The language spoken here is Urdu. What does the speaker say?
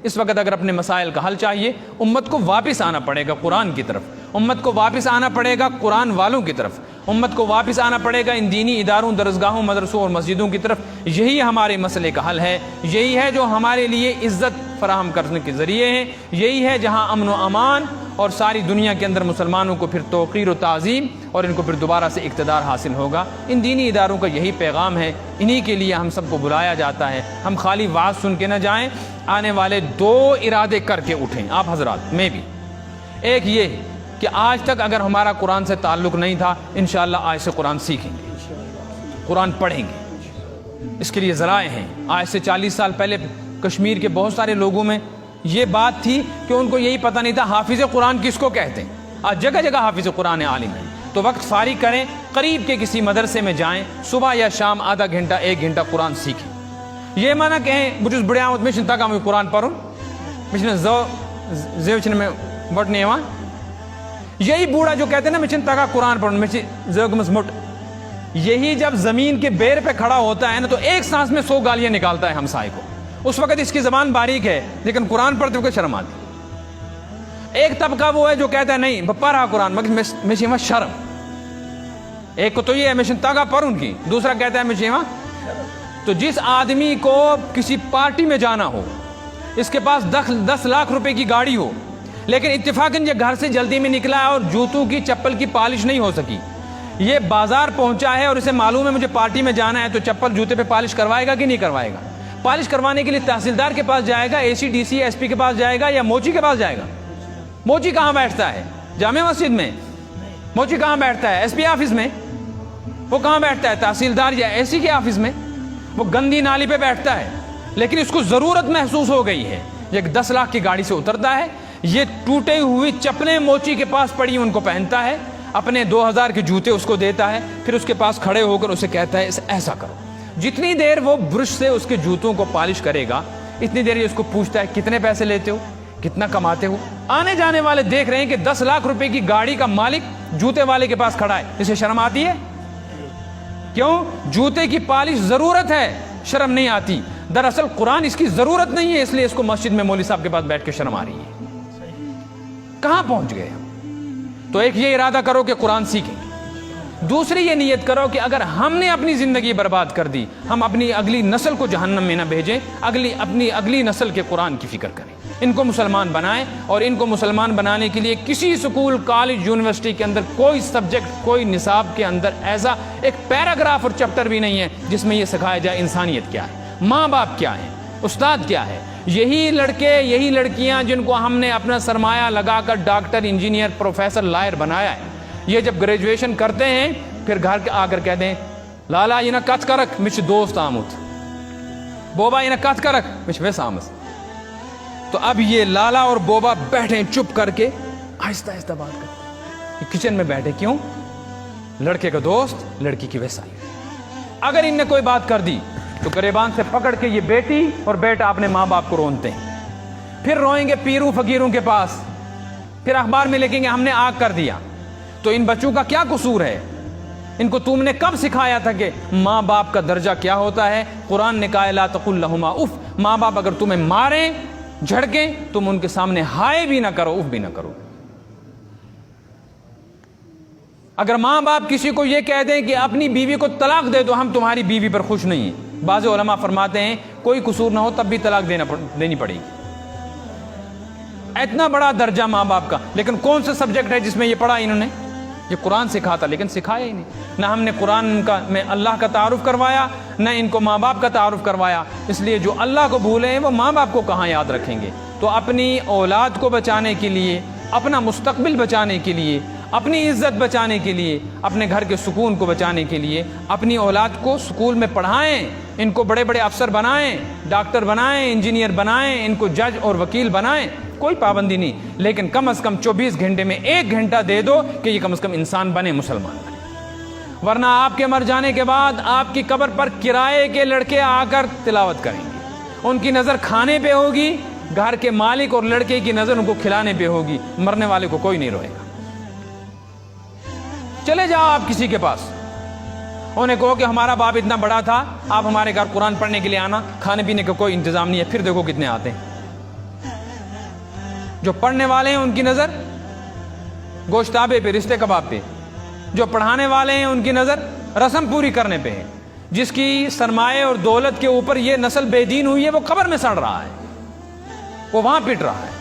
اس وقت اگر اپنے مسائل کا حل چاہیے، امت کو واپس آنا پڑے گا قرآن کی طرف، امت کو واپس آنا پڑے گا قرآن والوں کی طرف، امت کو واپس آنا پڑے گا ان دینی اداروں، درسگاہوں، مدرسوں اور مسجدوں کی طرف۔ یہی ہمارے مسئلے کا حل ہے، یہی ہے جو ہمارے لیے عزت فراہم کرنے کے ذریعے ہیں، یہی ہے جہاں امن و امان اور ساری دنیا کے اندر مسلمانوں کو پھر توقیر و تعظیم اور ان کو پھر دوبارہ سے اقتدار حاصل ہوگا۔ ان دینی اداروں کا یہی پیغام ہے، انہی کے لیے ہم سب کو بلایا جاتا ہے۔ ہم خالی واز سن کے نہ جائیں، آنے والے 2 ارادے کر کے اٹھیں، آپ حضرات میں بھی۔ ایک یہ کہ آج تک اگر ہمارا قرآن سے تعلق نہیں تھا، انشاءاللہ آج سے قرآن سیکھیں گے، قرآن پڑھیں گے۔ اس کے لیے ذرائع ہیں۔ آج سے 40 سال پہلے کشمیر کے بہت سارے لوگوں میں یہ بات تھی کہ ان کو یہی پتہ نہیں تھا حافظ قرآن کس کو کہتے ہیں۔ آج جگہ جگہ حافظ قرآن عالم ہیں۔ تو وقت فارغ کریں، قریب کے کسی مدرسے میں جائیں، صبح یا شام آدھا گھنٹہ 1 گھنٹہ قرآن سیکھیں۔ یہ معنی کہیں بجوز بڑے آمد میں شنتا کا میں قرآن پڑھوں، میں زیوچن میں بٹنے وہاں، یہی بوڑھا جو کہتے ہیں نا میں چنتا کا قرآن پڑھوں، میں زیوگمس مٹ، یہی جب زمین کے بیر پہ کھڑا ہوتا ہے نا تو ایک سانس میں 100 گالیاں نکالتا ہے ہمسائے کو۔ اس وقت اس کی زبان باریک ہے لیکن قرآن پڑھتے ہوئے شرم آتی۔ ایک طبقہ وہ ہے جو کہتا ہے نہیں بپا رہا قرآن مگر میں شیما شرم۔ ایک کو تو یہ ہے میں شنتا کا پڑھوں کی، دوسرا کہتا ہے میں شیما۔ تو جس آدمی کو کسی پارٹی میں جانا ہو، اس کے پاس 10 لاکھ روپے کی گاڑی ہو، لیکن اتفاقاً یہ گھر سے جلدی میں نکلا ہے اور جوتوں کی چپل کی پالش نہیں ہو سکی، یہ بازار پہنچا ہے اور اسے معلوم ہے مجھے پارٹی میں جانا ہے، تو چپل جوتے پہ پالش کروائے گا کہ نہیں کروائے گا؟ پالش کروانے کے لیے تحصیلدار کے پاس جائے گا، اے C D C S P کے پاس جائے گا یا موچی کے پاس جائے گا؟ موچی کہاں بیٹھتا ہے؟ جامع مسجد میں۔ موچی کہاں بیٹھتا ہے؟ ایس پی آفس میں۔ وہ کہاں بیٹھتا ہے؟ تحصیلدار یا اے سی کے آفس میں۔ وہ گندی نالی پہ بیٹھتا ہے، لیکن اس کو ضرورت محسوس ہو گئی ہے، یہ 10 لاکھ کی گاڑی سے اترتا ہے، یہ ٹوٹے ہوئی چپلیں موچی کے پاس پڑی ان کو پہنتا ہے، اپنے 2000 کے جوتے اس کو دیتا ہے، پھر اس کے پاس کھڑے ہو کر اسے کہتا ہے ایسا کرو۔ جتنی دیر وہ برش سے اس کے جوتوں کو پالش کرے گا، اتنی دیر یہ اس کو پوچھتا ہے کتنے پیسے لیتے ہو، کتنا کماتے ہو؟ آنے جانے والے دیکھ رہے ہیں کہ 10 لاکھ روپے کی گاڑی کا مالک جوتے والے کے پاس کھڑا ہے، اسے شرم آتی ہے؟ کیوں؟ جوتے کی پالش ضرورت ہے، شرم نہیں آتی۔ دراصل قرآن اس کی ضرورت نہیں ہے، اس لیے اس کو مسجد میں مولوی صاحب کے پاس بیٹھ کے شرم آ رہی ہے۔ کہاں پہنچ گئے ہم؟ تو ایک یہ ارادہ کرو کہ قرآن سیکھیں گے، دوسری یہ نیت کرو کہ اگر ہم نے اپنی زندگی برباد کر دی، ہم اپنی اگلی نسل کو جہنم میں نہ بھیجیں، اپنی اگلی نسل کے قرآن کی فکر کریں، ان کو مسلمان بنائیں۔ اور ان کو مسلمان بنانے کے لیے کسی سکول، کالج، یونیورسٹی کے اندر کوئی سبجیکٹ، کوئی نصاب کے اندر ایسا ایک پیراگراف اور چیپٹر بھی نہیں ہے جس میں یہ سکھایا جائے انسانیت کیا ہے، ماں باپ کیا ہے، استاد کیا ہے۔ یہی لڑکے، یہی لڑکیاں جن کو ہم نے اپنا سرمایہ لگا کر ڈاکٹر، انجینئر، پروفیسر، لائر بنایا ہے، یہ جب گریجویشن کرتے ہیں پھر گھر آ کر کہتے ہیں لالا یہ نہ کت کرک مجھ دوست آمد، بوبا یہ نہ کت کرک مجھ ویس آمد۔ تو اب یہ لالا اور بوبا بیٹھے چپ کر کے آہستہ آہستہ بات کرتے ہیں، کچن میں بیٹھے، کیوں؟ لڑکے کا دوست لڑکی کی ویسائی۔ اگر ان نے کوئی بات کر دی تو گریبان سے پکڑ کے یہ بیٹی اور بیٹا اپنے ماں باپ کو رونتے ہیں، پھر روئیں گے پیروں فقیروں کے پاس، پھر اخبار میں لکھیں گے ہم نے آگ کر دیا۔ تو ان بچوں کا کیا قصور ہے؟ ان کو تم نے کب سکھایا تھا کہ ماں باپ کا درجہ کیا ہوتا ہے؟ قرآن نے کہا لا تقل لہما اف، ماں باپ اگر تمہیں ماریں، جھڑکیں، تم ان کے سامنے ہائے بھی نہ کرو، اف بھی نہ کرو۔ اگر ماں باپ کسی کو یہ کہہ دیں کہ اپنی بیوی کو طلاق دے دو، ہم تمہاری بیوی پر خوش نہیں ہیں، بعض علماء فرماتے ہیں کوئی قصور نہ ہو تب بھی طلاق دینی پڑے گی۔ اتنا بڑا درجہ ماں باپ کا، لیکن کون سا سبجیکٹ ہے جس میں یہ پڑھا انہوں نے؟ یہ قرآن سکھاتا لیکن سکھایا ہی نہیں۔ نہ ہم نے قرآن میں اللہ کا تعارف کروایا، نہ ان کو ماں باپ کا تعارف کروایا۔ اس لیے جو اللہ کو بھولے ہیں وہ ماں باپ کو کہاں یاد رکھیں گے؟ تو اپنی اولاد کو بچانے کے لیے، اپنا مستقبل بچانے کے لیے، اپنی عزت بچانے کے لیے، اپنے گھر کے سکون کو بچانے کے لیے اپنی اولاد کو سکول میں پڑھائیں، ان کو بڑے بڑے افسر بنائیں، ڈاکٹر بنائیں، انجینئر بنائیں، ان کو جج اور وکیل بنائیں، کوئی پابندی نہیں، لیکن کم از کم 24 گھنٹے میں 1 گھنٹہ دے دو کہ یہ کم از کم انسان بنے، مسلمان بنے۔ ورنہ آپ کے مر جانے کے بعد آپ کی قبر پر کرائے کے لڑکے آ کر تلاوت کریں گے، ان کی نظر کھانے پہ ہوگی، گھر کے مالک اور لڑکے کی نظر ان کو کھلانے پہ ہوگی، مرنے والے کو کوئی نہیں روئے گا۔ چلے جاؤ آپ کسی کے پاس، انہیں کہو کہ ہمارا باپ اتنا بڑا تھا، آپ ہمارے گھر قرآن پڑھنے کے لیے آنا، کھانے پینے کا کوئی انتظام نہیں ہے، پھر دیکھو کتنے آتے ہیں۔ جو پڑھنے والے ہیں ان کی نظر گوشتابے پہ، رشتے کباب پہ، جو پڑھانے والے ہیں ان کی نظر رسم پوری کرنے پہ ہے، جس کی سرمایہ اور دولت کے اوپر یہ نسل بے دین ہوئی ہے وہ قبر میں سڑ رہا ہے، وہ وہاں پٹ رہا ہے۔